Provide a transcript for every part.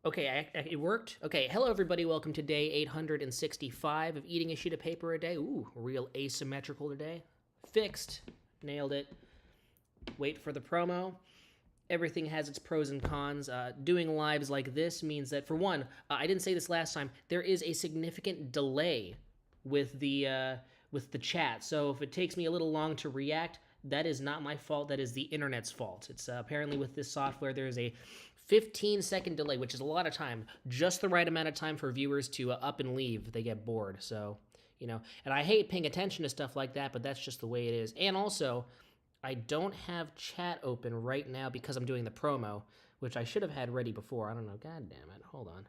Okay, it worked. Okay, hello everybody. Welcome to day 865 of eating a sheet of paper a day. Ooh, real asymmetrical today. Fixed. Nailed it. Wait for the promo. Everything has its pros and cons. Doing lives like this means that, for one, I didn't say this last time. There is a significant delay with the chat. So if it takes me a little long to react, that is not my fault. That is the internet's fault. It's apparently with this software there is a 15-second delay, which is a lot of time, just the right amount of time for viewers to up and leave if they get bored. So, and I hate paying attention to stuff like that, but that's just the way it is. And also, I don't have chat open right now because I'm doing the promo, which I should have had ready before. I don't know. God damn it. Hold on.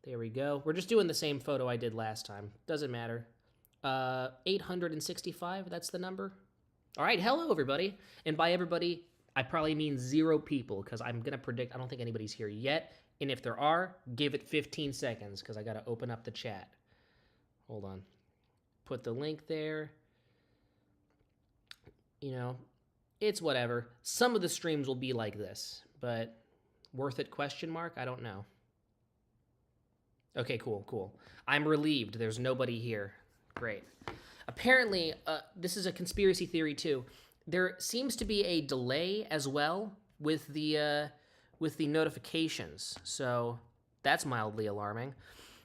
There we go. We're just doing the same photo I did last time. Doesn't matter. 865, that's the number. All right, hello, everybody. And by everybody, I probably mean 0 people, because I'm going to predict I don't think anybody's here yet. And if there are, give it 15 seconds, because I got to open up the chat. Hold on. Put the link there. It's whatever. Some of the streams will be like this, but worth it, question mark? I don't know. Okay, cool. I'm relieved. There's nobody here. Great. Apparently, this is a conspiracy theory too. There seems to be a delay as well with the notifications. So that's mildly alarming,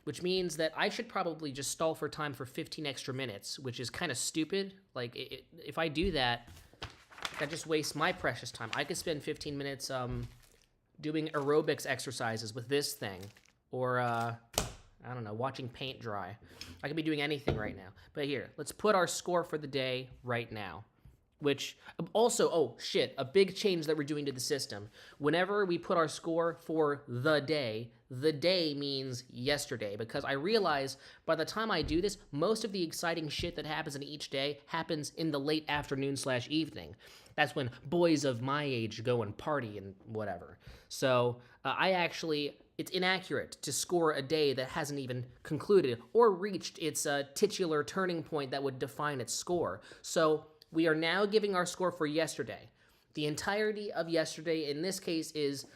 which means that I should probably just stall for time for 15 extra minutes, which is kind of stupid. Like, if I do that, that just wastes my precious time. I could spend 15 minutes doing aerobics exercises with this thing, or I don't know, watching paint dry. I could be doing anything right now. But here, let's put our score for the day right now. Which, also, oh shit, a big change that we're doing to the system. Whenever we put our score for the day means yesterday. Because I realize by the time I do this, most of the exciting shit that happens in each day happens in the late afternoon/evening. That's when boys of my age go and party and whatever. So it's inaccurate to score a day that hasn't even concluded or reached its titular turning point that would define its score. So we are now giving our score for yesterday. The entirety of yesterday, in this case, is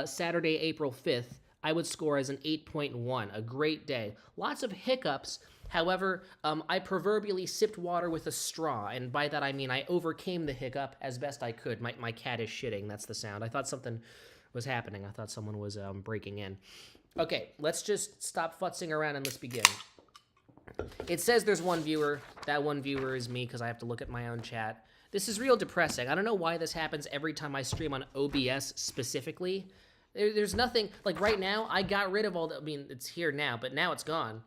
Saturday, April 5th. I would score as an 8.1, a great day. Lots of hiccups. However, I proverbially sipped water with a straw, and by that I mean I overcame the hiccup as best I could. My cat is shitting. That's the sound. I thought something was happening. I thought someone was breaking in. Okay, let's just stop futzing around and let's begin. It says there's one viewer. That one viewer is me because I have to look at my own chat. This is real depressing. I don't know why this happens every time I stream on OBS specifically. There's nothing, like right now, I got rid of all the, it's here now, but now it's gone.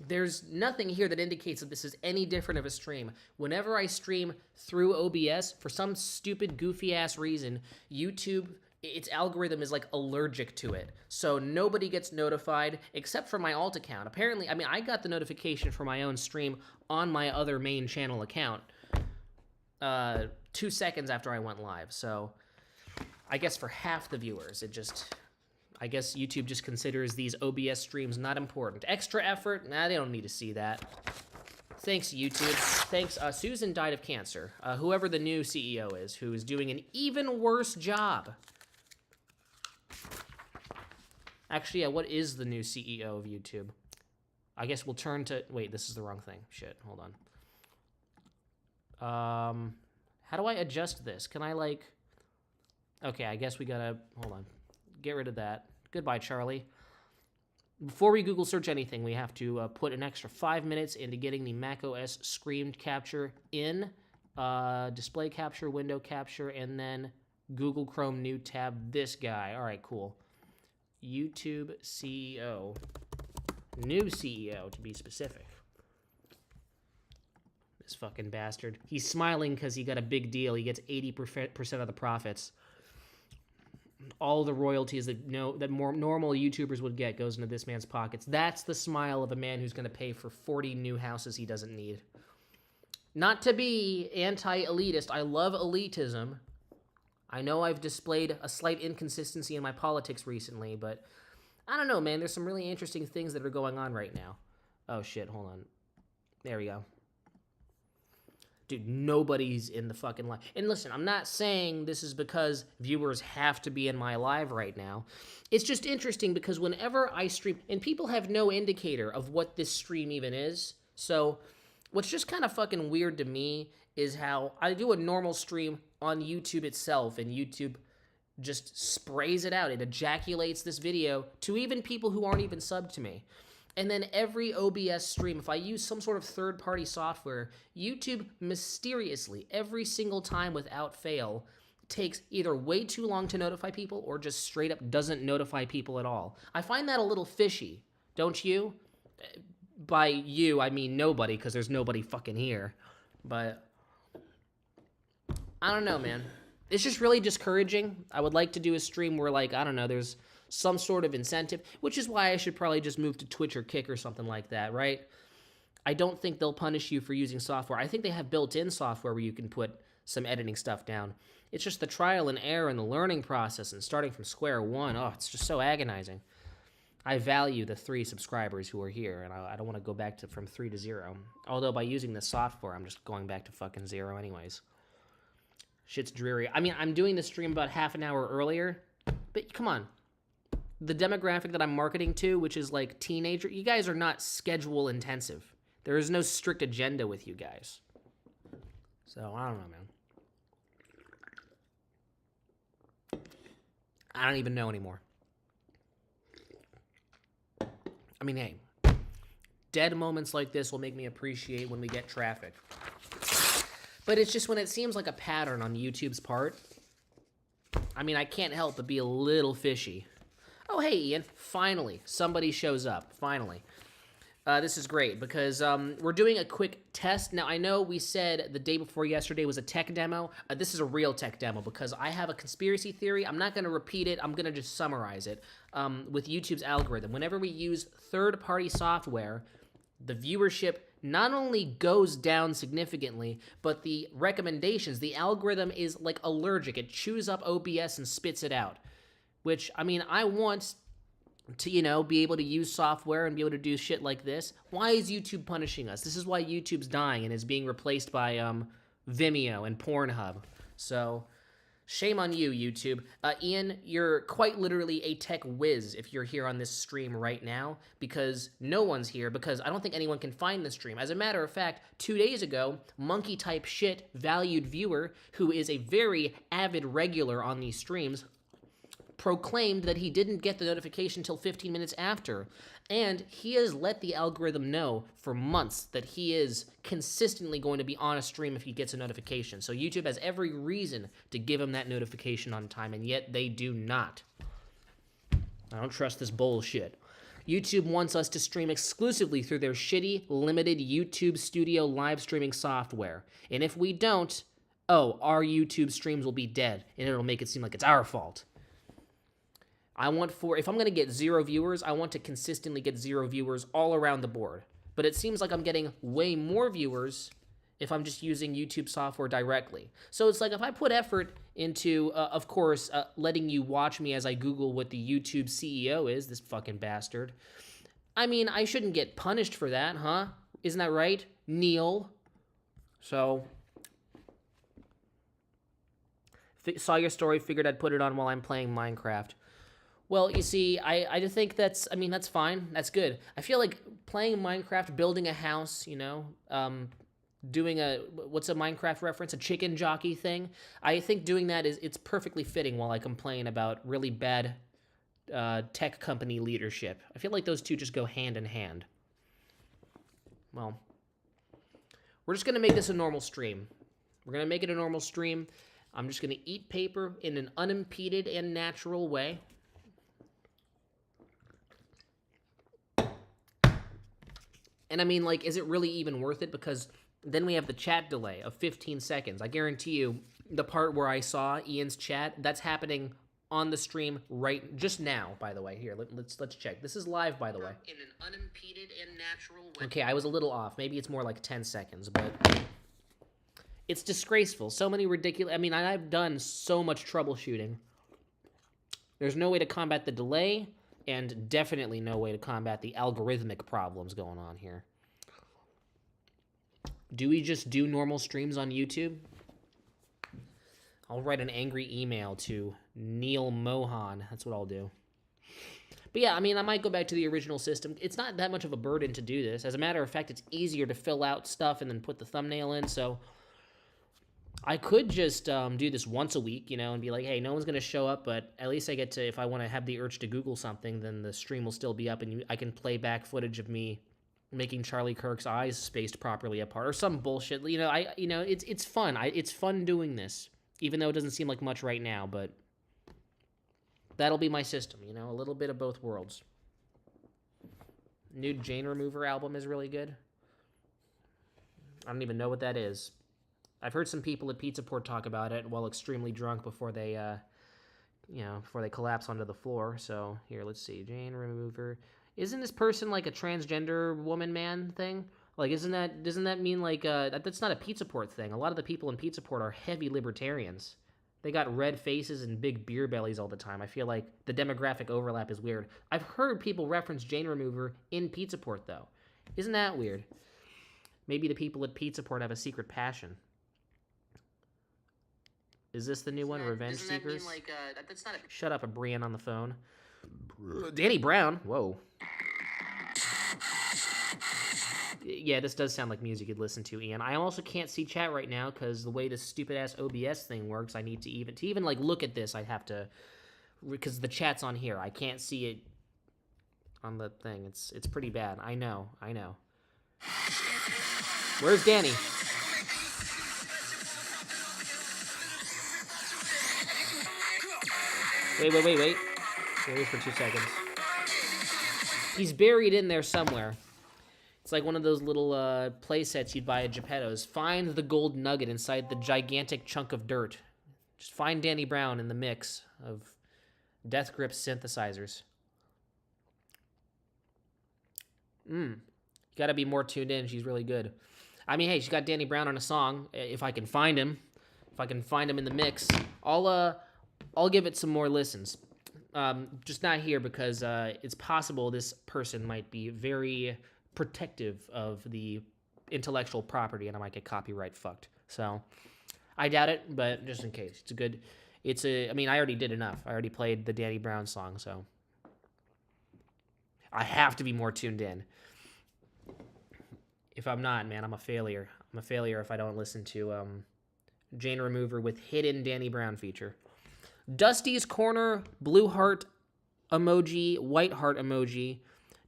There's nothing here that indicates that this is any different of a stream. Whenever I stream through OBS, for some stupid, goofy-ass reason, YouTube, its algorithm is like allergic to it. So nobody gets notified except for my alt account. Apparently, I got the notification for my own stream on my other main channel account 2 seconds after I went live. So I guess for half the viewers, I guess YouTube just considers these OBS streams not important. Extra effort? Nah, they don't need to see that. Thanks, YouTube. Thanks. Susan died of cancer. Whoever the new CEO is, who is doing an even worse job. Actually, yeah, what is the new CEO of YouTube? I guess we'll turn to... Wait, this is the wrong thing. Shit, hold on. How do I adjust this? Can I, like... Okay, I guess we gotta... Hold on. Get rid of that. Goodbye, Charlie. Before we Google search anything, we have to put an extra 5 minutes into getting the macOS screen capture in. Display capture, window capture, and then Google Chrome new tab, this guy. All right, cool. YouTube CEO. New CEO, to be specific. This fucking bastard. He's smiling because he got a big deal. He gets 80% of the profits. All the royalties that more normal YouTubers would get goes into this man's pockets. That's the smile of a man who's going to pay for 40 new houses he doesn't need. Not to be anti-elitist. I love elitism. I know I've displayed a slight inconsistency in my politics recently, but I don't know, man. There's some really interesting things that are going on right now. Oh, shit. Hold on. There we go. Dude, nobody's in the fucking live. And listen, I'm not saying this is because viewers have to be in my live right now. It's just interesting because whenever I stream, and people have no indicator of what this stream even is. So what's just kind of fucking weird to me is how I do a normal stream on YouTube itself, and YouTube just sprays it out. It ejaculates this video to even people who aren't even subbed to me. And then every OBS stream, if I use some sort of third-party software, YouTube mysteriously, every single time without fail, takes either way too long to notify people or just straight up doesn't notify people at all. I find that a little fishy, don't you? By you, I mean nobody, because there's nobody fucking here. But I don't know, man. It's just really discouraging. I would like to do a stream where, like, I don't know, there's some sort of incentive, which is why I should probably just move to Twitch or Kick or something like that, right? I don't think they'll punish you for using software. I think they have built-in software where you can put some editing stuff down. It's just the trial and error and the learning process and starting from square one. Oh, it's just so agonizing. I value the 3 subscribers who are here, and I don't want to go back to from 3 to 0. Although by using this software, I'm just going back to fucking 0 anyways. Shit's dreary. I mean, I'm doing the stream about half an hour earlier, but come on. The demographic that I'm marketing to, which is like teenager, you guys are not schedule intensive. There is no strict agenda with you guys. So, I don't know, man. I don't even know anymore. I mean, hey, dead moments like this will make me appreciate when we get traffic. But it's just when it seems like a pattern on YouTube's part. I mean, I can't help but be a little fishy. Oh, hey, Ian. Finally, somebody shows up. Finally. This is great because we're doing a quick test. Now, I know we said the day before yesterday was a tech demo. This is a real tech demo because I have a conspiracy theory. I'm not going to repeat it. I'm going to just summarize it. With YouTube's algorithm, whenever we use third-party software, the viewership not only goes down significantly, but the recommendations, the algorithm is like allergic. It chews up OBS and spits it out. Which, I mean, I want to, you know, be able to use software and be able to do shit like this. Why is YouTube punishing us? This is why YouTube's dying and is being replaced by Vimeo and Pornhub. So, shame on you, YouTube. Ian, you're quite literally a tech whiz if you're here on this stream right now, because no one's here, because I don't think anyone can find the stream. As a matter of fact, 2 days ago, Monkey Type Shit, valued viewer, who is a very avid regular on these streams, proclaimed that he didn't get the notification till 15 minutes after, and he has let the algorithm know for months that he is consistently going to be on a stream if he gets a notification. So YouTube has every reason to give him that notification on time, and yet they do not. I don't trust this bullshit. YouTube wants us to stream exclusively through their shitty, limited YouTube Studio live streaming software, and if we don't, oh, our YouTube streams will be dead, and it'll make it seem like it's our fault. If I'm going to get 0 viewers, I want to consistently get 0 viewers all around the board. But it seems like I'm getting way more viewers if I'm just using YouTube software directly. So it's like if I put effort into, of course, letting you watch me as I Google what the YouTube CEO is, this fucking bastard. I mean, I shouldn't get punished for that, huh? Isn't that right, Neil? So, saw your story, figured I'd put it on while I'm playing Minecraft. Well, you see, I just think that's fine. That's good. I feel like playing Minecraft, building a house, you know, doing what's a Minecraft reference? A chicken jockey thing. I think doing that it's perfectly fitting while I complain about really bad tech company leadership. I feel like those two just go hand in hand. Well, we're just going to make this a normal stream. We're going to make it a normal stream. I'm just going to eat paper in an unimpeded and natural way. And I mean, like, is it really even worth it? Because then we have the chat delay of 15 seconds. I guarantee you, the part where I saw Ian's chat, that's happening on the stream just now, by the way. Here, let's check. This is live, by the way. In an unimpeded and natural way. Okay, I was a little off. Maybe it's more like 10 seconds, but it's disgraceful. So many ridiculous... I mean, I've done so much troubleshooting. There's no way to combat the delay, and definitely no way to combat the algorithmic problems going on here. Do we just do normal streams on YouTube? I'll write an angry email to Neil Mohan. That's what I'll do. But yeah, I mean, I might go back to the original system. It's not that much of a burden to do this. As a matter of fact, it's easier to fill out stuff and then put the thumbnail in. So I could just do this once a week, you know, and be like, hey, no one's going to show up, but at least I get to, if I want to have the urge to Google something, then the stream will still be up and I can play back footage of me making Charlie Kirk's eyes spaced properly apart or some bullshit. You know, it's fun. It's fun doing this, even though it doesn't seem like much right now, but that'll be my system, you know, a little bit of both worlds. New Jane Remover album is really good. I don't even know what that is. I've heard some people at Pizza Port talk about it while extremely drunk before they, before they collapse onto the floor. So here, let's see, Jane Remover. Isn't this person like a transgender woman man thing? Like, doesn't that mean like that's not a Pizza Port thing? A lot of the people in Pizza Port are heavy libertarians. They got red faces and big beer bellies all the time. I feel like the demographic overlap is weird. I've heard people reference Jane Remover in Pizza Port though. Isn't that weird? Maybe the people at Pizza Port have a secret passion. Is this the new one, Revenge Seekers? Mean like, that's not a... Shut up, a Brian on the phone. Danny Brown? Whoa. Yeah, this does sound like music you'd listen to, Ian. I also can't see chat right now because the way this stupid-ass OBS thing works, I need to even like look at this, I'd have to... Because the chat's on here. I can't see it on the thing. It's pretty bad. I know. Where's Danny? Wait. Wait for 2 seconds. He's buried in there somewhere. It's like one of those little play sets you'd buy at Geppetto's. Find the gold nugget inside the gigantic chunk of dirt. Just find Danny Brown in the mix of Death Grip synthesizers. You gotta be more tuned in. She's really good. I mean, hey, she's got Danny Brown on a song. If I can find him in the mix, I'll give it some more listens. Just not here because it's possible this person might be very protective of the intellectual property and I might get copyright fucked. So I doubt it, but just in case. I mean, I already did enough. I already played the Danny Brown song, so I have to be more tuned in. If I'm not, man, I'm a failure. I'm a failure if I don't listen to Jane Remover with hidden Danny Brown feature. Dusty's Corner, blue heart emoji, white heart emoji.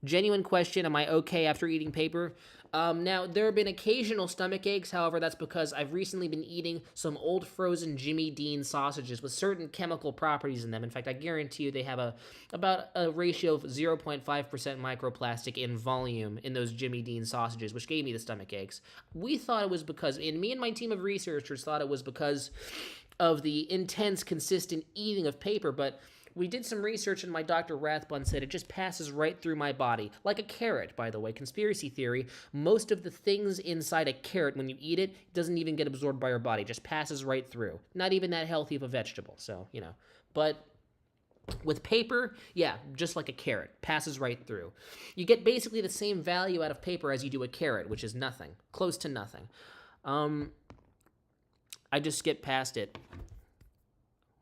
Genuine question, am I okay after eating paper? Now, there have been occasional stomach aches. However, that's because I've recently been eating some old frozen Jimmy Dean sausages with certain chemical properties in them. In fact, I guarantee you they have about a ratio of 0.5% microplastic in volume in those Jimmy Dean sausages, which gave me the stomach aches. Me and my team of researchers thought it was because of the intense, consistent eating of paper, but we did some research and my Dr. Rathbun said it just passes right through my body. Like a carrot, by the way. Conspiracy theory, most of the things inside a carrot, when you eat it, doesn't even get absorbed by your body. It just passes right through. Not even that healthy of a vegetable, so, you know. But with paper, yeah, just like a carrot. Passes right through. You get basically the same value out of paper as you do a carrot, which is nothing. Close to nothing. I just skipped past it.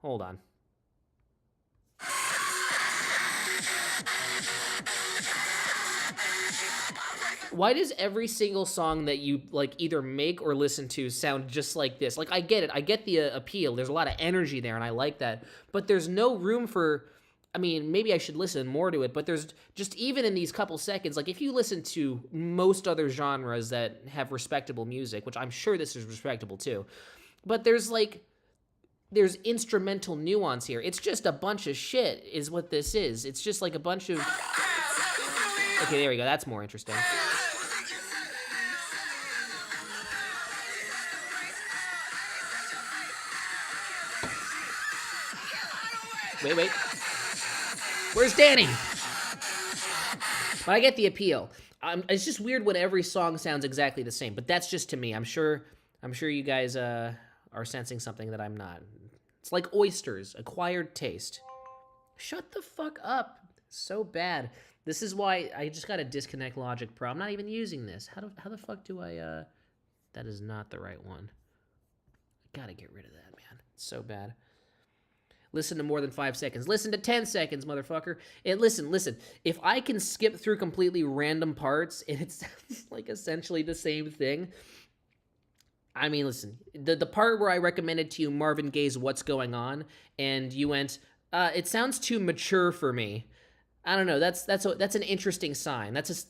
Hold on. Why does every single song that you like either make or listen to sound just like this? Like, I get it. I get the appeal. There's a lot of energy there, and I like that. But there's no room for... I mean, maybe I should listen more to it, but there's just, even in these couple seconds, like if you listen to most other genres that have respectable music, which I'm sure this is respectable too, but there's instrumental nuance here. It's just a bunch of shit is what this is. It's just like a bunch of... Okay, there we go. That's more interesting. Wait. Where's Danny? But I get the appeal. It's just weird when every song sounds exactly the same, but that's just to me. I'm sure you guys are sensing something that I'm not. It's like oysters, acquired taste. Shut the fuck up. So bad. This is why I just gotta disconnect Logic Pro. I'm not even using this. How the fuck do I That is not the right one. I gotta get rid of that, man. It's so bad. Listen to more than 5 seconds. Listen to 10 seconds, motherfucker. And listen. If I can skip through completely random parts and it sounds like essentially the same thing, I mean, listen, the part where I recommended to you Marvin Gaye's What's Going On, and you went, it sounds too mature for me. I don't know. That's an interesting sign. That's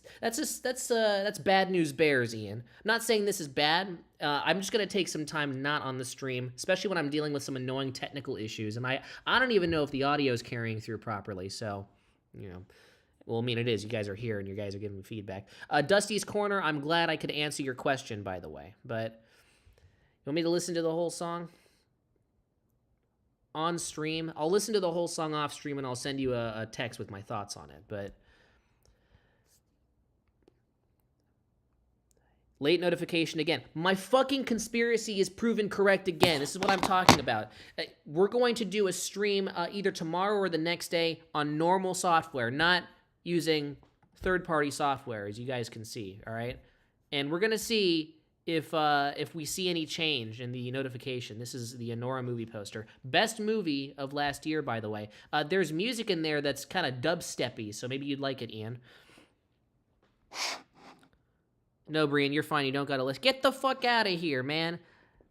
bad news bears, Ian. I'm not saying this is bad. I'm just gonna take some time not on the stream, especially when I'm dealing with some annoying technical issues, and I don't even know if the audio is carrying through properly. So, you know, well, I mean, it is. You guys are here, and you guys are giving me feedback. Dusty's Corner. I'm glad I could answer your question, by the way. But you want me to listen to the whole song? On stream. I'll listen to the whole song off stream and I'll send you a text with my thoughts on it. But late notification again. My fucking conspiracy is proven correct again. This is what I'm talking about. We're going to do a stream either tomorrow or the next day on normal software, not using third-party software, as you guys can see, all right? And we're going to see if we see any change in the notification. This is the Anora movie poster. Best movie of last year, by the way. There's music in there that's kind of dubsteppy, so maybe you'd like it, Ian. No, Brian, you're fine. You don't got to listen. Get the fuck out of here, man.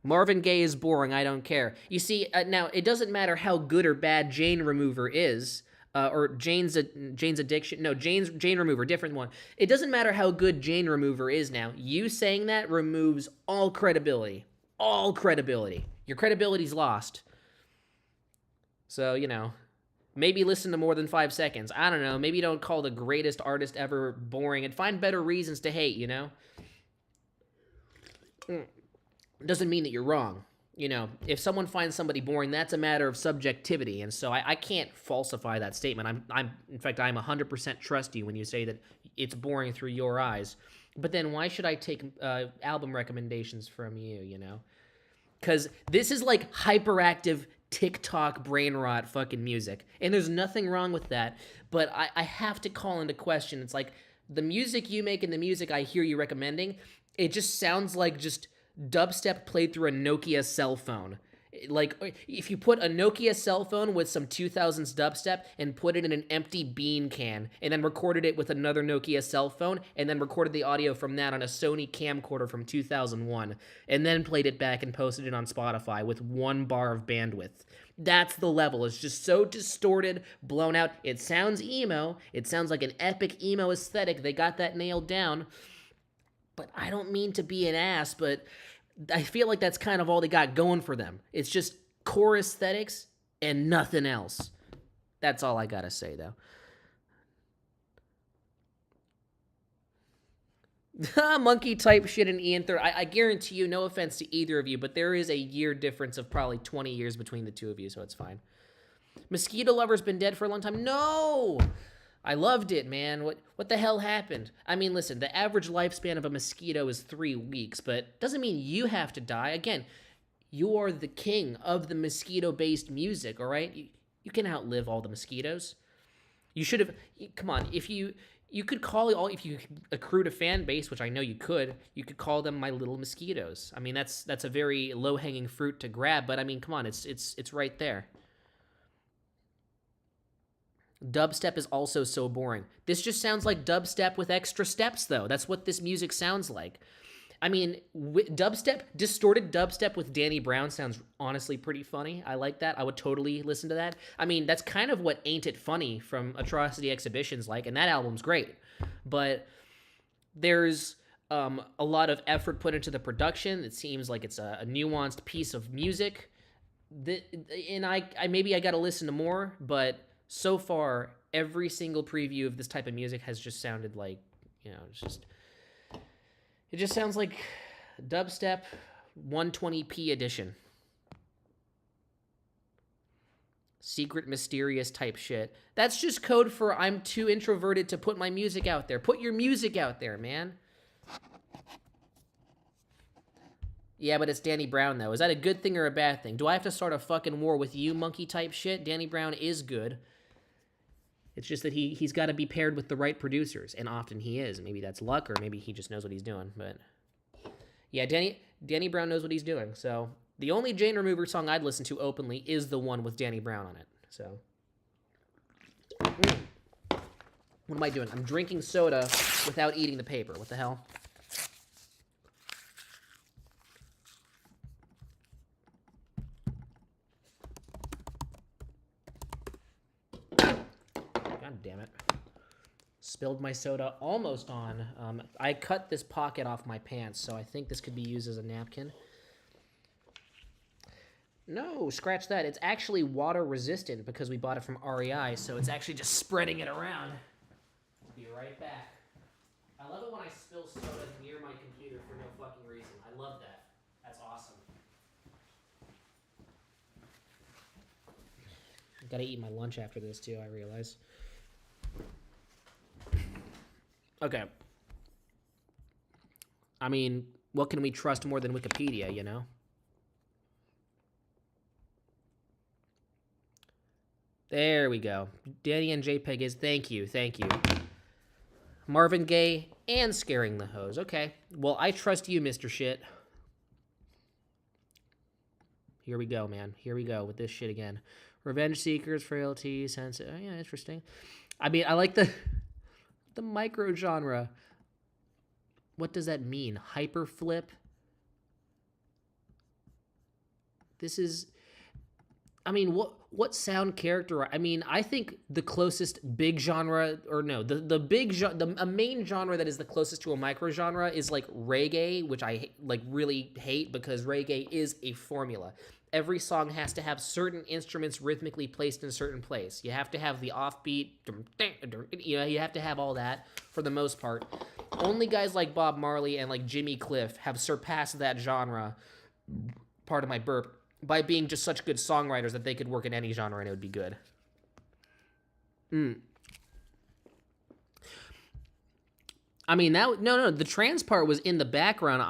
Marvin Gaye is boring. I don't care. You see, now, it doesn't matter how good or bad Jane Remover is, or Jane's Addiction. No, Jane Remover, different one. It doesn't matter how good Jane Remover is now. You saying that removes all credibility. All credibility. Your credibility's lost. So, you know, maybe listen to more than 5 seconds. I don't know. Maybe don't call the greatest artist ever boring and find better reasons to hate, you know? Doesn't mean that you're wrong. You know, if someone finds somebody boring, that's a matter of subjectivity, and so I can't falsify that statement. In fact, I'm 100% trust you when you say that it's boring through your eyes. But then why should I take album recommendations from you, you know? Because this is like hyperactive TikTok brain rot fucking music, and there's nothing wrong with that, but I have to call into question. It's like the music you make and the music I hear you recommending, it just sounds like just dubstep played through a Nokia cell phone. Like, if you put a Nokia cell phone with some 2000s dubstep and put it in an empty bean can, and then recorded it with another Nokia cell phone, and then recorded the audio from that on a Sony camcorder from 2001, and then played it back and posted it on Spotify with 1 bar of bandwidth. That's the level. It's just so distorted, blown out. It sounds emo. It sounds like an epic emo aesthetic. They got that nailed down. But I don't mean to be an ass, but I feel like that's kind of all they got going for them. It's just core aesthetics and nothing else. That's all I gotta say, though. Monkey type shit and Ian Third. I guarantee you, no offense to either of you, but there is a year difference of probably 20 years between the two of you, so it's fine. Mosquito Lover's been dead for a long time. No! I loved it, man. What the hell happened? I mean, listen, the average lifespan of a mosquito is 3 weeks, but doesn't mean you have to die. Again, you are the king of the mosquito-based music, all right? You can outlive all the mosquitoes. You should have... Come on, if you could call all... If you accrued a fan base, which I know you could call them My Little Mosquitoes. I mean, that's a very low-hanging fruit to grab, but I mean, come on, it's right there. Dubstep is also so boring. This just sounds like dubstep with extra steps, though. That's what this music sounds like. I mean, distorted dubstep with Danny Brown sounds honestly pretty funny. I like that. I would totally listen to that. I mean, that's kind of what Ain't It Funny from Atrocity Exhibition's like, and that album's great. But there's a lot of effort put into the production. It seems like it's a nuanced piece of music. And I maybe I got to listen to more, but so far, every single preview of this type of music has just sounded like, you know, it just sounds like dubstep 120p edition. Secret, mysterious type shit. That's just code for I'm too introverted to put my music out there. Put your music out there, man. Yeah, but it's Danny Brown, though. Is that a good thing or a bad thing? Do I have to start a fucking war with you, monkey type shit? Danny Brown is good. It's just that he's got to be paired with the right producers, and often he is. Maybe that's luck, or maybe he just knows what he's doing. But yeah, Danny Brown knows what he's doing. So the only Jane Remover song I'd listen to openly is the one with Danny Brown on it. So, what am I doing? I'm drinking soda without eating the paper. What the hell? God damn it. Spilled my soda almost on. I cut this pocket off my pants, so I think this could be used as a napkin. No, scratch that. It's actually water resistant because we bought it from REI, so it's actually just spreading it around. I'll be right back. I love it when I spill soda near my computer for no fucking reason. I love that. That's awesome. I gotta eat my lunch after this too, I realize. Okay. I mean, what can we trust more than Wikipedia, you know? There we go. Danny and JPEG is thank you. Marvin Gaye and Scaring the Hose. Okay. Well, I trust you, Mr. Shit. Here we go, man. Here we go with this shit again. Revenge Seekers, Frailty, Sense. Oh, yeah, interesting. I mean, I like the micro genre. What does that mean? Hyperflip? This is... I mean, what sound character? I mean, I think the closest big genre, or no, a main genre that is the closest to a micro genre is like reggae, which I like really hate because reggae is a formula. Every song has to have certain instruments rhythmically placed in a certain place. You have to have the offbeat, you know, you have to have all that for the most part. Only guys like Bob Marley and like Jimmy Cliff have surpassed that genre. Part of my burp. By being just such good songwriters that they could work in any genre and it would be good. I mean, no, the trance part was in the background.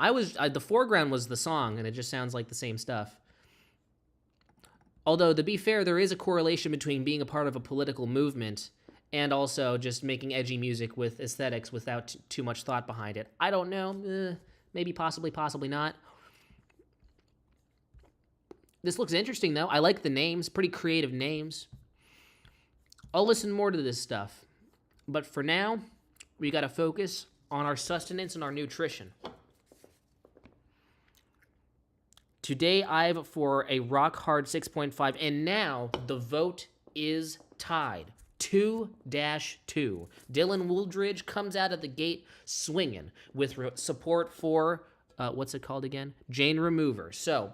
The foreground was the song, and it just sounds like the same stuff. Although, to be fair, there is a correlation between being a part of a political movement and also just making edgy music with aesthetics without too much thought behind it. I don't know. Maybe, possibly not. This looks interesting, though. I like the names. Pretty creative names. I'll listen more to this stuff. But for now, we got to focus on our sustenance and our nutrition. Today, I've for a rock hard 6.5. And now, the vote is tied. 2-2. Dylan Wooldridge comes out of the gate swinging with support for, what's it called again? Jane Remover. So...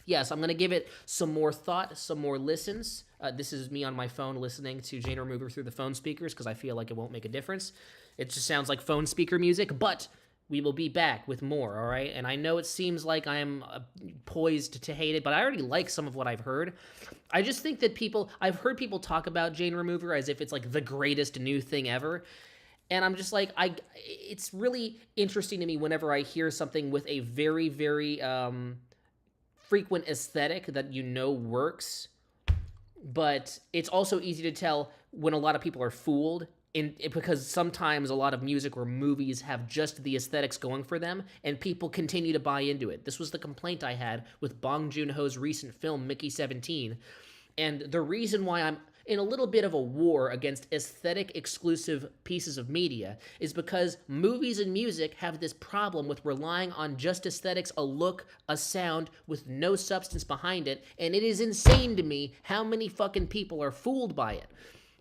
yes, I'm going to give it some more thought, some more listens. This is me on my phone listening to Jane Remover through the phone speakers because I feel like it won't make a difference. It just sounds like phone speaker music, but we will be back with more, all right? And I know it seems like I'm poised to hate it, but I already like some of what I've heard. I just think that I've heard people talk about Jane Remover as if it's like the greatest new thing ever. And I'm just like, it's really interesting to me whenever I hear something with a very, very... frequent aesthetic that you know works, but it's also easy to tell when a lot of people are fooled because sometimes a lot of music or movies have just the aesthetics going for them and people continue to buy into it. This was the complaint I had with Bong Joon-ho's recent film Mickey 17, and the reason why I'm in a little bit of a war against aesthetic exclusive pieces of media is because movies and music have this problem with relying on just aesthetics, a look, a sound with no substance behind it, and it is insane to me how many fucking people are fooled by it.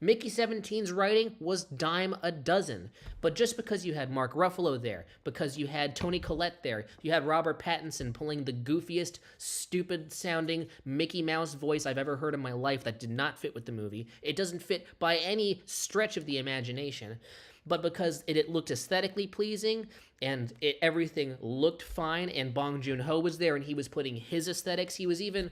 Mickey 17's writing was dime a dozen, but just because you had Mark Ruffalo there, because you had Toni Collette there, you had Robert Pattinson pulling the goofiest, stupid-sounding Mickey Mouse voice I've ever heard in my life that did not fit with the movie. It doesn't fit by any stretch of the imagination, but because it looked aesthetically pleasing and everything looked fine, and Bong Joon-ho was there and he was putting his aesthetics, he was even...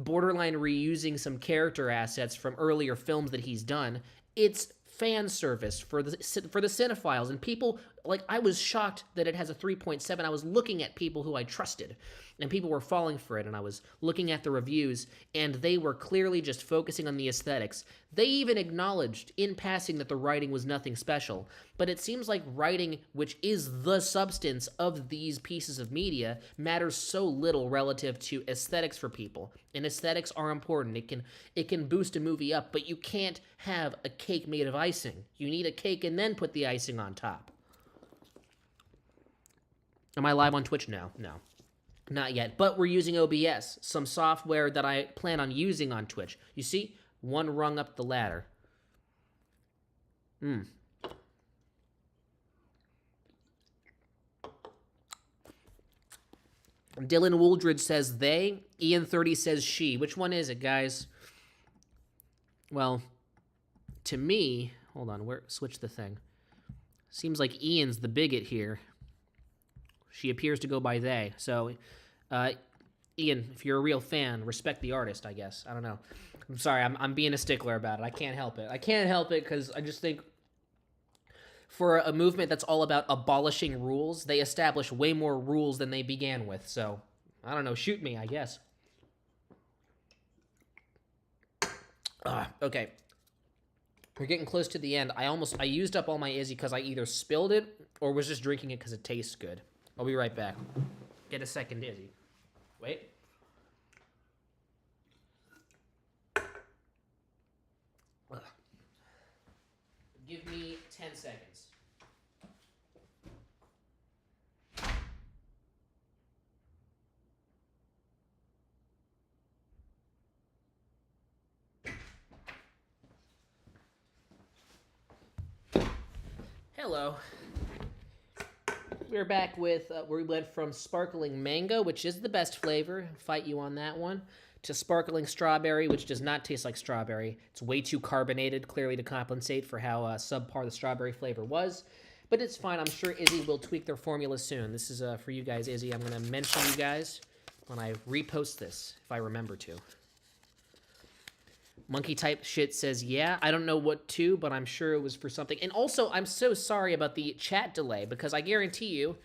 borderline reusing some character assets from earlier films that he's done. It's fan service for the cinephiles, and people like, I was shocked that it has a 3.7. I was looking at people who I trusted, and people were falling for it, and I was looking at the reviews, and they were clearly just focusing on the aesthetics. They even acknowledged in passing that the writing was nothing special, but it seems like writing, which is the substance of these pieces of media, matters so little relative to aesthetics for people. And aesthetics are important. It can boost a movie up, but you can't have a cake made of icing. You need a cake and then put the icing on top. Am I live on Twitch? No. Not yet, but we're using OBS, some software that I plan on using on Twitch. You see? One rung up the ladder. Dylan Wooldridge says they. Ian30 says she. Which one is it, guys? Well, to me... Hold on, switch the thing. Seems like Ian's the bigot here. She appears to go by they. So, Ian, if you're a real fan, respect the artist, I guess. I don't know. I'm sorry, I'm being a stickler about it. I can't help it. I can't help it because I just think for a movement that's all about abolishing rules, they establish way more rules than they began with. So, I don't know. Shoot me, I guess. Okay. We're getting close to the end. I used up all my Izzy because I either spilled it or was just drinking it because it tastes good. I'll be right back. Get a second Izzy. Wait. Give me 10 seconds. Hello. We're back with, we went from sparkling mango, which is the best flavor, fight you on that one, to sparkling strawberry, which does not taste like strawberry. It's way too carbonated, clearly to compensate for how subpar the strawberry flavor was. But it's fine. I'm sure Izzy will tweak their formula soon. This is for you guys, Izzy. I'm going to mention you guys when I repost this, if I remember to. Monkey type shit says, yeah, I don't know what to, but I'm sure it was for something. And also, I'm so sorry about the chat delay, because I guarantee you,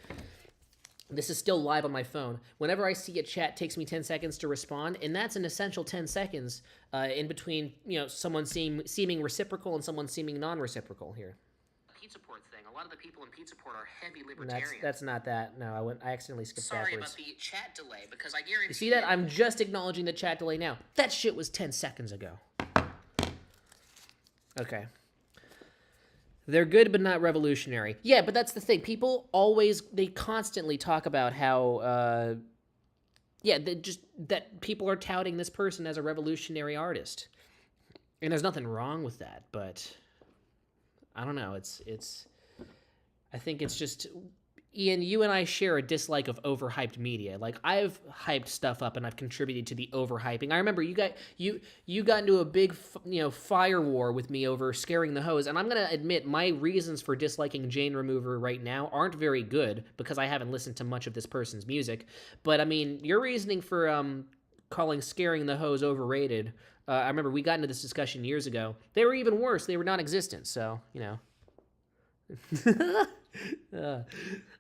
this is still live on my phone. Whenever I see a chat, it takes me 10 seconds to respond, and that's an essential 10 seconds in between, someone seeming reciprocal and someone seeming non-reciprocal here. Pizza Port thing. A lot of the people in Pizza Port are heavy libertarians. That's not that. No, I accidentally skipped backwards. Sorry about the chat delay, because I guarantee you see that? I'm just acknowledging the chat delay now. That shit was 10 seconds ago. Okay. They're good, but not revolutionary. Yeah, but that's the thing. People they constantly talk about how, that people are touting this person as a revolutionary artist. And there's nothing wrong with that, but I don't know. I think it's just, Ian, you and I share a dislike of overhyped media. Like, I've hyped stuff up and I've contributed to the overhyping. I remember you got into a big, fire war with me over Scaring the Hose, and I'm going to admit my reasons for disliking Jane Remover right now aren't very good because I haven't listened to much of this person's music. But, I mean, your reasoning for calling Scaring the Hose overrated, I remember we got into this discussion years ago. They were even worse. They were non-existent, so,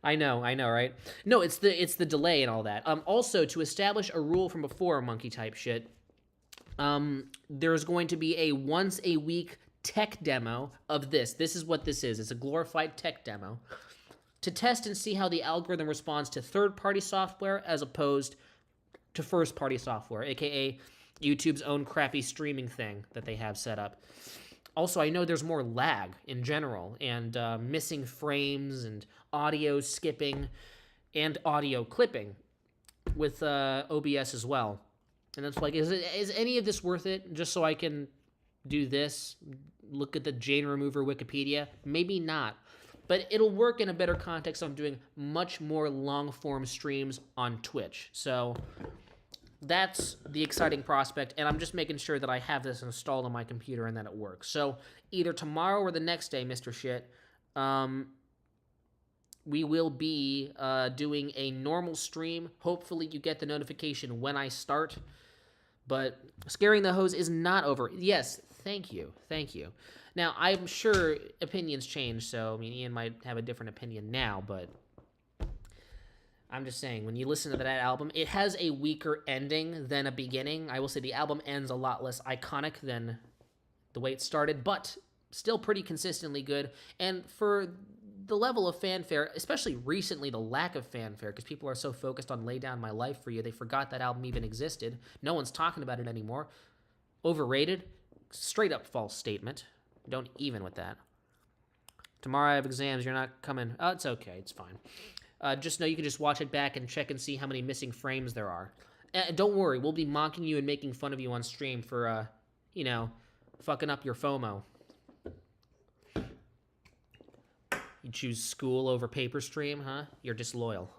I know, right? No, it's the delay and all that. Also, to establish a rule from before, monkey type shit, there's going to be a once a week tech demo of this. This is what this is. It's a glorified tech demo to test and see how the algorithm responds to third-party software as opposed to first-party software, aka YouTube's own crappy streaming thing that they have set up. Also, I know there's more lag in general, and missing frames, and audio skipping, and audio clipping with OBS as well. And it's like, is any of this worth it? Just so I can do this, look at the Jane Remover Wikipedia? Maybe not. But it'll work in a better context. I'm doing much more long-form streams on Twitch. So that's the exciting prospect, and I'm just making sure that I have this installed on my computer and that it works. So either tomorrow or the next day, Mr. Shit, we will be doing a normal stream. Hopefully you get the notification when I start. But Scaring the Hose is not over. Yes, thank you. Now, I'm sure opinions change, so, I mean, Ian might have a different opinion now, but I'm just saying, when you listen to that album, it has a weaker ending than a beginning. I will say the album ends a lot less iconic than the way it started, but still pretty consistently good. And for the level of fanfare, especially recently, the lack of fanfare, because people are so focused on Lay Down My Life for You, they forgot that album even existed. No one's talking about it anymore. Overrated? Straight up false statement. Don't even with that. Tomorrow I have exams. You're not coming. Oh, it's okay. It's fine. Just know you can just watch it back and check and see how many missing frames there are. Don't worry. We'll be mocking you and making fun of you on stream for, fucking up your FOMO. You choose school over paper stream, huh? You're disloyal.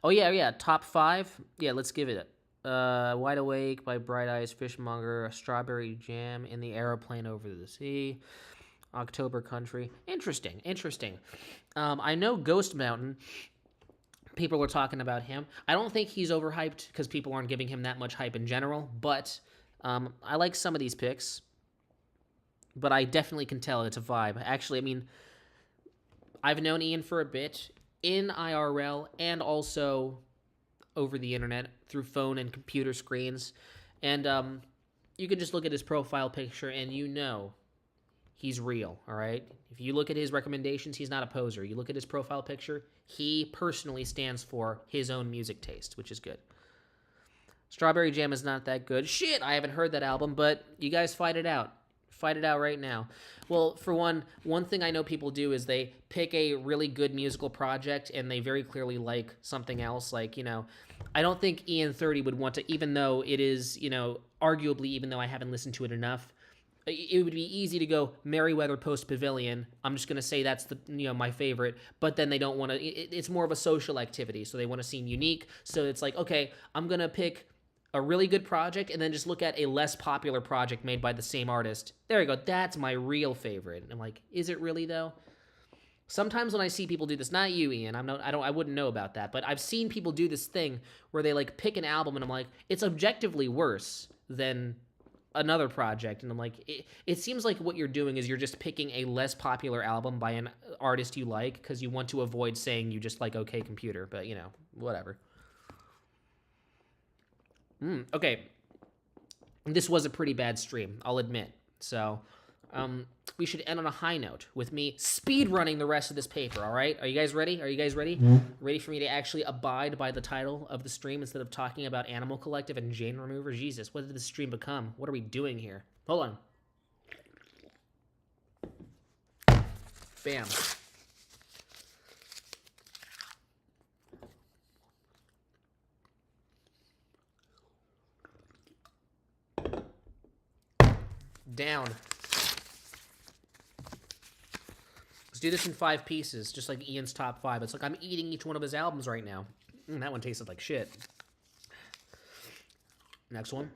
Oh, yeah. Top 5? Yeah, let's give it Wide Awake by Bright Eyes, Fishmonger, Strawberry Jam, In the Aeroplane Over the Sea, October Country. Interesting. I know Ghost Mountain, people are talking about him. I don't think he's overhyped because people aren't giving him that much hype in general, but I like some of these picks. But I definitely can tell it's a vibe. Actually, I mean, I've known Ian for a bit in IRL and also over the internet through phone and computer screens. And you can just look at his profile picture and you know he's real, all right? If you look at his recommendations, he's not a poser. You look at his profile picture, he personally stands for his own music taste, which is good. Strawberry Jam is not that good. Shit, I haven't heard that album, but you guys fight it out. Fight it out right now. Well, for one thing I know people do is they pick a really good musical project and they very clearly like something else. Like, I don't think Ian 30 would want to, even though it is, arguably, even though I haven't listened to it enough, it would be easy to go Merryweather Post Pavilion. I'm just going to say that's my favorite, but then they don't want to, it's more of a social activity. So they want to seem unique. So it's like, okay, I'm going to pick a really good project and then just look at a less popular project made by the same artist. There you go. That's my real favorite. And I'm like, is it really though? Sometimes when I see people do this, not you, Ian, I wouldn't know about that, but I've seen people do this thing where they like pick an album and I'm like, it's objectively worse than another project. And I'm like, it seems like what you're doing is you're just picking a less popular album by an artist you like because you want to avoid saying you just like OK Computer, but whatever. Okay, this was a pretty bad stream, I'll admit. So, we should end on a high note with me speed running the rest of this paper, all right? Are you guys ready? Ready for me to actually abide by the title of the stream instead of talking about Animal Collective and Jane Remover? Jesus, what did this stream become? What are we doing here? Hold on. Bam. Down. Let's do this in 5 pieces, just like Ian's top 5. It's like I'm eating each one of his albums right now. That one tasted like shit. Next one.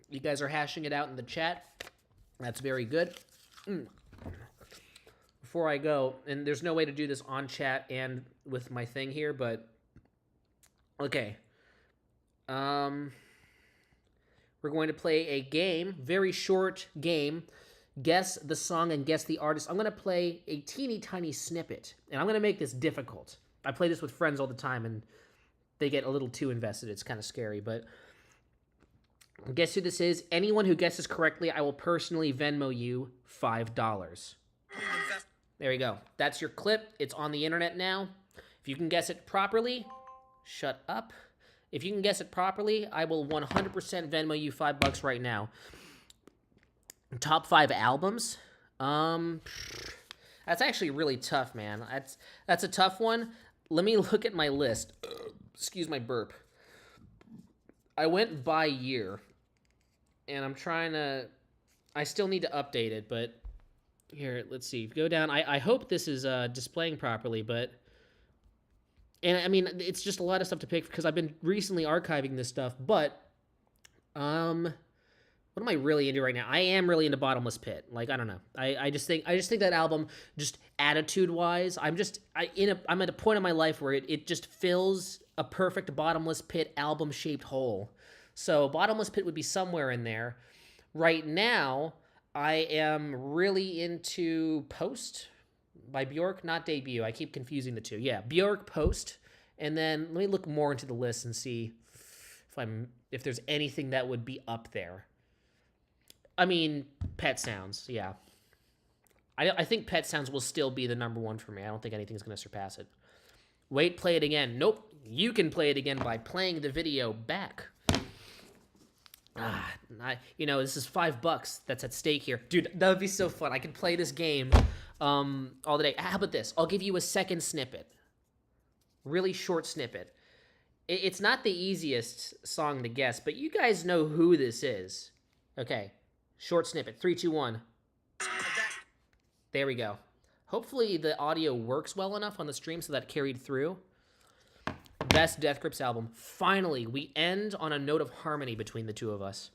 You guys are hashing it out in the chat. That's very good. Before I go, and there's no way to do this on chat and with my thing here, but okay. We're going to play a game, very short game. Guess the song and guess the artist. I'm going to play a teeny tiny snippet, and I'm going to make this difficult. I play this with friends all the time, and they get a little too invested. It's kind of scary, but guess who this is? Anyone who guesses correctly, I will personally Venmo you $5. There you go. That's your clip. It's on the internet now. If you can guess it properly, shut up. If you can guess it properly, I will 100% Venmo you $5 right now. Top 5 albums? That's actually really tough, man. That's a tough one. Let me look at my list. Excuse my burp. I went by year, and I'm trying to... I still need to update it, but... Here, let's see. Go down. I hope this is displaying properly, but... And, I mean, it's just a lot of stuff to pick because I've been recently archiving this stuff, but... What am I really into right now? I am really into Bottomless Pit. Like, I don't know. I just think that album, just attitude wise, I'm at a point in my life where it just fills a perfect Bottomless Pit album shaped hole. So Bottomless Pit would be somewhere in there. Right now, I am really into Post by Bjork, not Debut. I keep confusing the two. Yeah, Bjork, Post, and then let me look more into the list and see if there's anything that would be up there. I mean, Pet Sounds, yeah. I think Pet Sounds will still be the number one for me. I don't think anything's going to surpass it. Wait, play it again. Nope. You can play it again by playing the video back. This is $5 that's at stake here. Dude, that would be so fun. I could play this game all the day. How about this? I'll give you a second snippet. Really short snippet. It's not the easiest song to guess, but you guys know who this is. Okay. Short snippet. 3, 2, 1. There we go. Hopefully the audio works well enough on the stream so that carried through. Best Death Grips album. Finally, we end on a note of harmony between the two of us.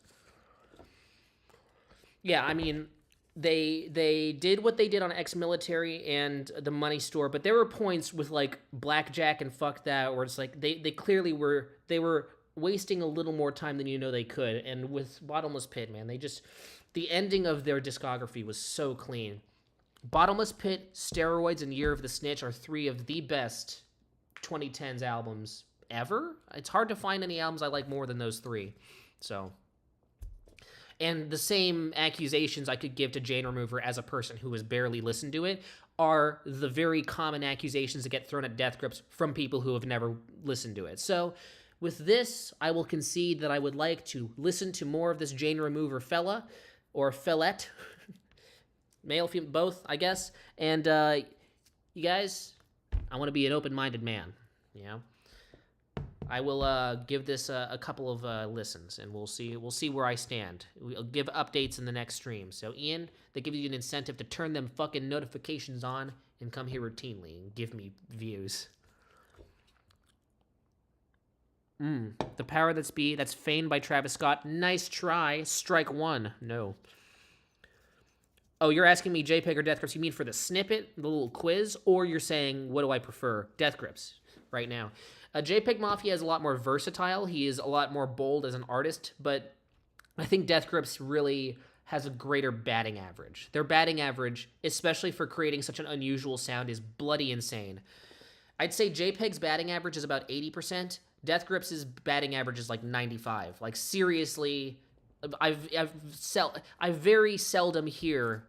Yeah, I mean, they did what they did on Ex-Military and The Money Store, but there were points with like Blackjack and Fuck That where it's like they clearly were wasting a little more time than they could. And with Bottomless Pit, man, the ending of their discography was so clean. Bottomless Pit, Steroids, and Year of the Snitch are 3 of the best 2010s albums ever. It's hard to find any albums I like more than those 3. So, and the same accusations I could give to Jane Remover as a person who has barely listened to it are the very common accusations that get thrown at Death Grips from people who have never listened to it. So, with this, I will concede that I would like to listen to more of this Jane Remover fella, or fellette, male, female, both, I guess. And you guys, I want to be an open-minded man, I will give this a couple of listens, and we'll see where I stand. We'll give updates in the next stream. So, Ian, that gives you an incentive to turn them fucking notifications on and come here routinely and give me views. The Power That's Be. That's Feigned by Travis Scott. Nice try. Strike 1. No. Oh, you're asking me JPEG or Death Grips. You mean for the snippet, the little quiz? Or you're saying, what do I prefer? Death Grips right now. JPEG Mafia is a lot more versatile. He is a lot more bold as an artist. But I think Death Grips really has a greater batting average. Their batting average, especially for creating such an unusual sound, is bloody insane. I'd say JPEG's batting average is about 80%. Death Grips' batting average is like 95. Like, seriously, I very seldom hear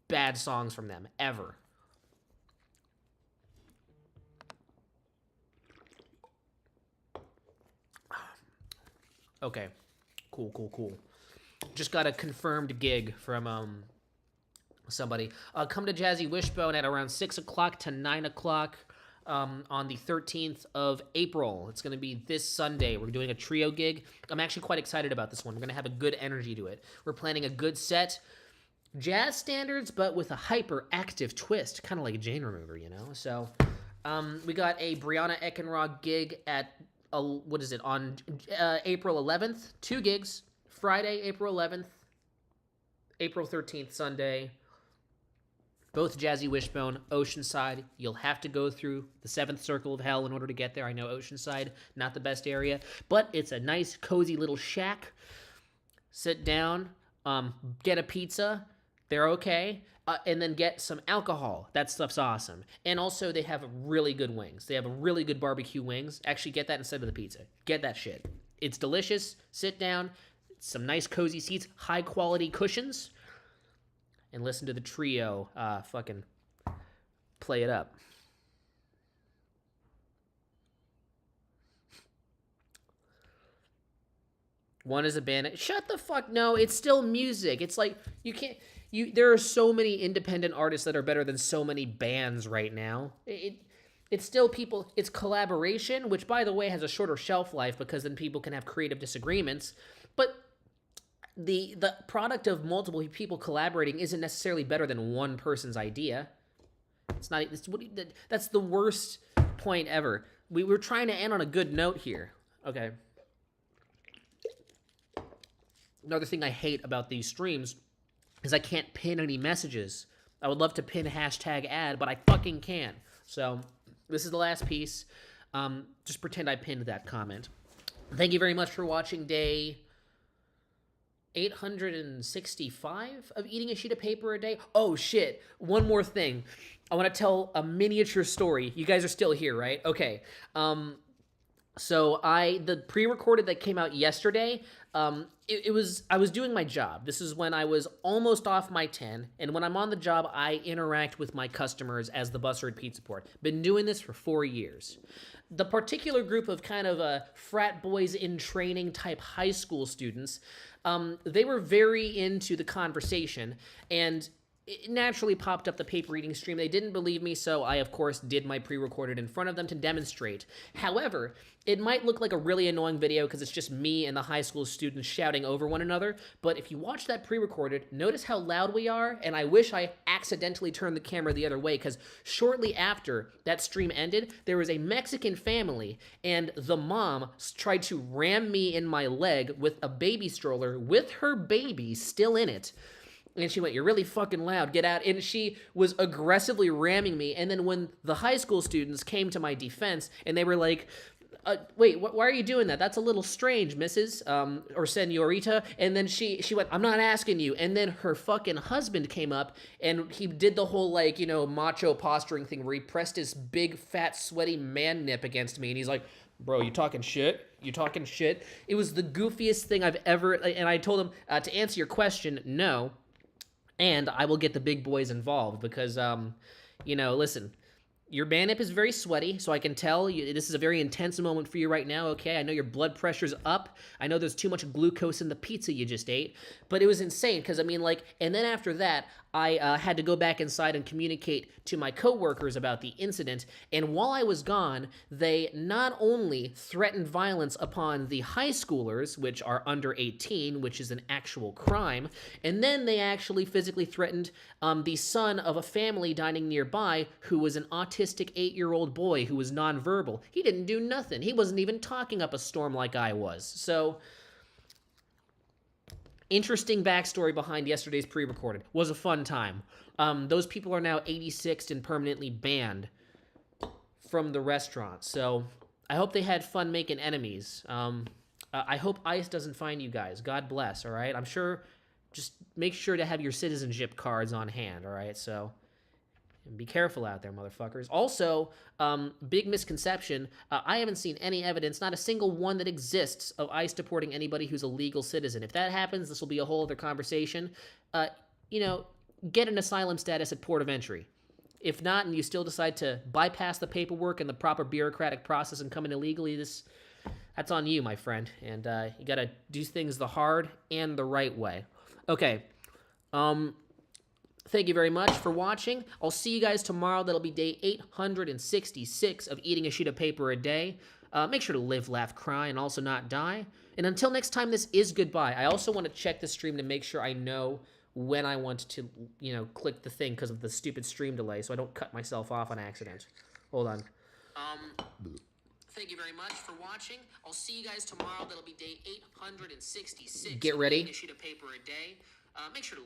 bad songs from them, ever. Okay, cool. Just got a confirmed gig from somebody. Come to Jazzy Wishbone at around 6 o'clock to 9 o'clock. On the 13th of April. It's going to be this Sunday. We're doing a trio gig. I'm actually quite excited about this one. We're going to have a good energy to it. We're planning a good set. Jazz standards, but with a hyperactive twist. Kind of like Jane Remover, So, we got a Brianna Eckenrod gig at, on April 11th. 2 gigs. Friday, April 11th. April 13th, Sunday. Both Jazzy Wishbone, Oceanside. You'll have to go through the 7th circle of hell in order to get there. I know Oceanside, not the best area, but it's a nice, cozy little shack. Sit down, get a pizza. They're okay. And then get some alcohol. That stuff's awesome. And also, they have really good wings. They have really good barbecue wings. Actually, get that instead of the pizza. Get that shit. It's delicious. Sit down. Some nice, cozy seats. High-quality cushions. And listen to the trio fucking play it up. One is a band. Shut the fuck. No, it's still music. It's like you can't. There are so many independent artists that are better than so many bands right now. It's still people. It's collaboration, which by the way has a shorter shelf life because then people can have creative disagreements. But the product of multiple people collaborating isn't necessarily better than one person's idea. That's the worst point ever. We were trying to end on a good note here. Okay. Another thing I hate about these streams is I can't pin any messages. I would love to pin hashtag ad, but I fucking can't. So this is the last piece. Just pretend I pinned that comment. Thank you very much for watching day 865 of eating a sheet of paper a day. Oh shit, one more thing. I want to tell a miniature story. You guys are still here, right? Okay. So the pre-recorded that came out yesterday, I was doing my job. This is when I was almost off my 10, and when I'm on the job, I interact with my customers as the Buzzard Pizza Port. Been doing this for 4 years. The particular group of kind of frat boys in training type high school students, they were very into the conversation, and it naturally popped up the paper reading stream. They didn't believe me, so I, of course, did my pre-recorded in front of them to demonstrate. However, it might look like a really annoying video because it's just me and the high school students shouting over one another, but if you watch that pre-recorded, notice how loud we are, and I wish I accidentally turned the camera the other way, because shortly after that stream ended, there was a Mexican family, and the mom tried to ram me in my leg with a baby stroller with her baby still in it. And she went, "You're really fucking loud, get out." And she was aggressively ramming me. And then when the high school students came to my defense, and they were like, wait, why are you doing that? That's a little strange, Mrs. Or Senorita. And then she went, "I'm not asking you." And then her fucking husband came up, and he did the whole, like, macho posturing thing where he pressed his big, fat, sweaty man nip against me. And he's like, "Bro, you talking shit? You talking shit?" It was the goofiest thing I've ever... And I told him, to answer your question, no. And I will get the big boys involved because, listen, your man nip is very sweaty, so I can tell this is a very intense moment for you right now, okay? I know your blood pressure's up. I know there's too much glucose in the pizza you just ate, but it was insane because, and then after that, I had to go back inside and communicate to my coworkers about the incident, and while I was gone, they not only threatened violence upon the high schoolers, which are under 18, which is an actual crime, and then they actually physically threatened the son of a family dining nearby who was an autistic 8-year-old boy who was nonverbal. He didn't do nothing. He wasn't even talking up a storm like I was. So... interesting backstory behind yesterday's pre-recorded. Was a fun time. Those people are now 86'd and permanently banned from the restaurant. So I hope they had fun making enemies. I hope ICE doesn't find you guys. God bless, all right? I'm sure, just make sure to have your citizenship cards on hand, all right? So... be careful out there, motherfuckers. Also, big misconception, I haven't seen any evidence, not a single one that exists, of ICE deporting anybody who's a legal citizen. If that happens, this will be a whole other conversation. Get an asylum status at port of entry. If not, and you still decide to bypass the paperwork and the proper bureaucratic process and come in illegally, that's on you, my friend. And you gotta do things the hard and the right way. Okay, thank you very much for watching. I'll see you guys tomorrow. That'll be day 866 of eating a sheet of paper a day. Make sure to live, laugh, cry, and also not die. And until next time, this is goodbye. I also want to check the stream to make sure I know when I want to, click the thing because of the stupid stream delay, so I don't cut myself off on accident. Hold on. Thank you very much for watching. I'll see you guys tomorrow. That'll be day 866. Get ready. Eating a sheet of paper a day. Make sure to